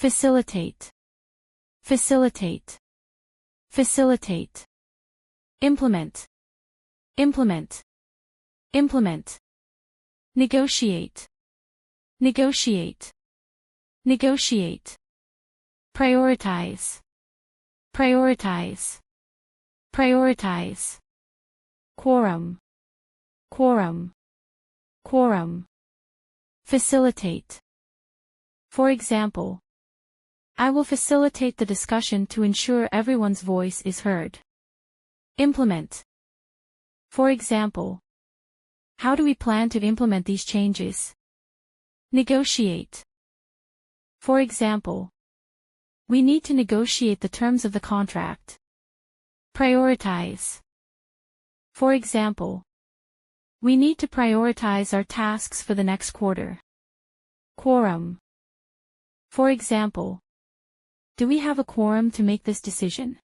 facilitate, facilitate, facilitate, implement, implement, implement, negotiate, negotiate, negotiate, prioritize, prioritize, prioritize, quorum, quorum, quorum, facilitate. For example, I will facilitate the discussion to ensure everyone's voice is heard. Implement. For example, how do we plan to implement these changes? Negotiate. For example, we need to negotiate the terms of the contract. Prioritize. For example, we need to prioritize our tasks for the next quarter. Quorum. For example, do we have a quorum to make this decision?